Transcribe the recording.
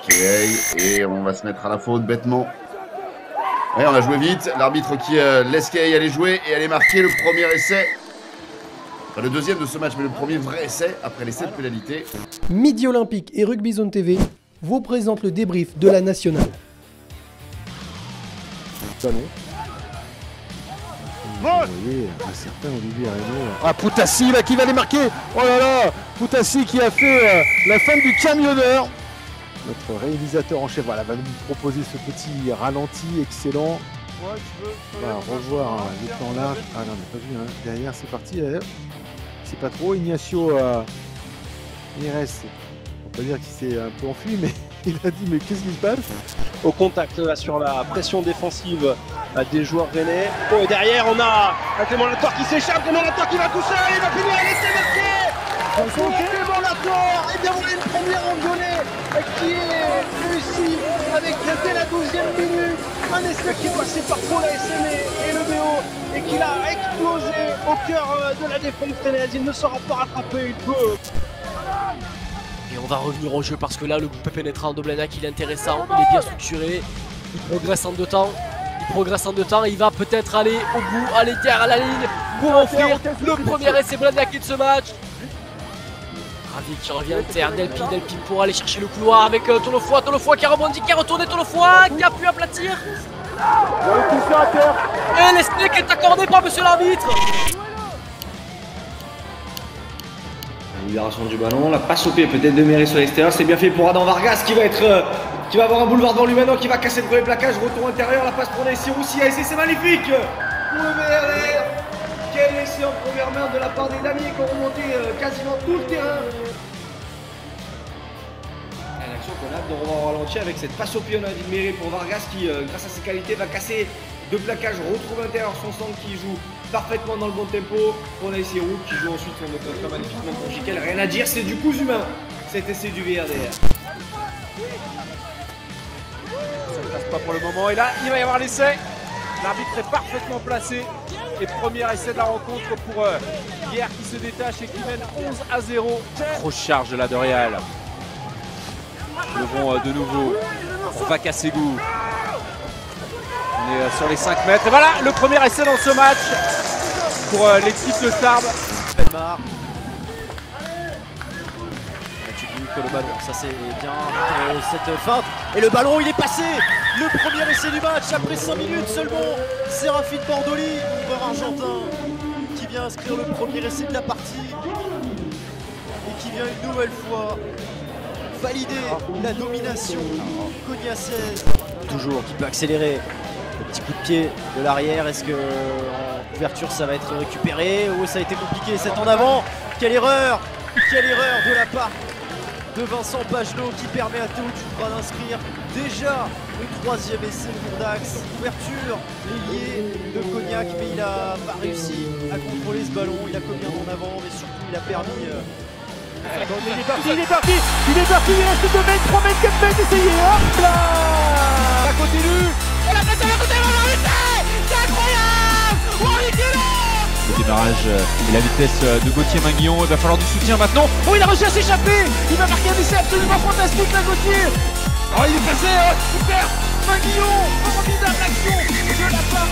Et on va se mettre à la faute bêtement. Ouais, on a joué vite. L'arbitre qui laisse Kay aller jouer et aller marquer le premier essai. Enfin, le deuxième de ce match, mais le premier vrai essai après l'essai de pénalité. Midi Olympique et Rugby Zone TV vous présentent le débrief de la nationale. Talon. Vous voyez, un certain Olivier Reynaud. Ah, Poutassi là qui va les marquer. Oh là là, Poutassi qui a fait la fin du camionneur. Notre réalisateur en chef voilà, va nous proposer ce petit ralenti excellent. On va revoir les plans larges. Ah non, on n'a pas vu, hein. Derrière c'est parti. C'est pas trop. Ignacio Mires, on peut dire qu'il s'est un peu enfui, mais il a dit mais qu'est-ce qui se passe? Au contact là sur la pression défensive des joueurs rennais. Oh, et derrière on a un Clément Lator qui s'échappe, Clément Lator qui va toucher, il va finir, il est marqué. Clément Lator, et bien voilà une première randonnée qui est réussie avec dès la 12e minute un essai qui est passé par Paul ASM et le BO et qui l'a explosé au cœur de la défense rennaise. Il ne sera pas rattrapé, il peut. Et on va revenir au jeu parce que là le groupe pénétrant de Blagnac il est intéressant, il est bien structuré, il progresse en 2 temps. Il va peut-être aller au bout, aller derrière la ligne pour offrir le premier essai Blagnac de ce match. Ravi qui revient terre, Delpy pour aller chercher le couloir avec Tolofoy qui a rebondi, qui a retourné Tolofoy, qui a pu aplatir. Et l'essai qui est accordé par monsieur l'arbitre. Libération du ballon, la passe au pied peut-être de Méry sur l'extérieur, c'est bien fait pour Adam Vargas qui va avoir un boulevard devant lui maintenant, qui va casser le premier plaquage, retour intérieur, la passe pour Naïssi Roussi, c'est magnifique pour le VRDR. Quel essai en première main de la part des Damiers qui ont remonté quasiment tout le terrain. Une action qu'on a hâte de revoir au ralenti avec cette passe au pied, on a dit de Méry pour Vargas qui, grâce à ses qualités, va casser de plaquage, retrouve l'intérieur son centre qui joue parfaitement dans le bon tempo. On a essayé Roux qui joue ensuite sur le contre magnifiquement pour Jiquel. Rien à dire, c'est du coup humain cet essai du VRDR. Ça ne passe pas pour le moment et là il va y avoir l'essai. L'arbitre est parfaitement placé. Et premier essai de la rencontre pour Hier qui se détache et qui mène 11-0. Grosse charge là de Real. Le vont de nouveau pour Vakasegou. On est sur les 5 mètres. Et voilà le premier essai dans ce match pour l'équipe de Tarbes. Belmar. Le ballon, ça c'est bien cette feinte. Et le ballon il est passé. Le premier essai du match après 5 minutes seulement. Séraphine Bordoli, joueur argentin, qui vient inscrire le premier essai de la partie. Et qui vient une nouvelle fois valider la domination cognacaise. Toujours qui peut accélérer. Le petit coup de pied de l'arrière, est-ce que en couverture ça va être récupéré? Oh, ça a été compliqué, c'est en avant. Quelle erreur de la part de Vincent Pagelot qui permet à Théo Duprat d'inscrire déjà le 3e essai de Bourdax. Ouverture, l'ailier de Cognac, mais il n'a pas réussi à contrôler ce ballon. Il a commis un en avant, mais surtout il a permis. Il est parti, il reste 2 mètres, 3 mètres, 4 mètres, essayez, hop là. Ça continue. Et la place à la côté, c'est incroyable. Le démarrage et la vitesse de Gauthier Minguillon, il va falloir du soutien maintenant. Oh, il a réussi à s'échapper. Il va marquer un essai absolument fantastique là, Gauthier. Oh, il est passé, super. Minguillon, formidable action de la part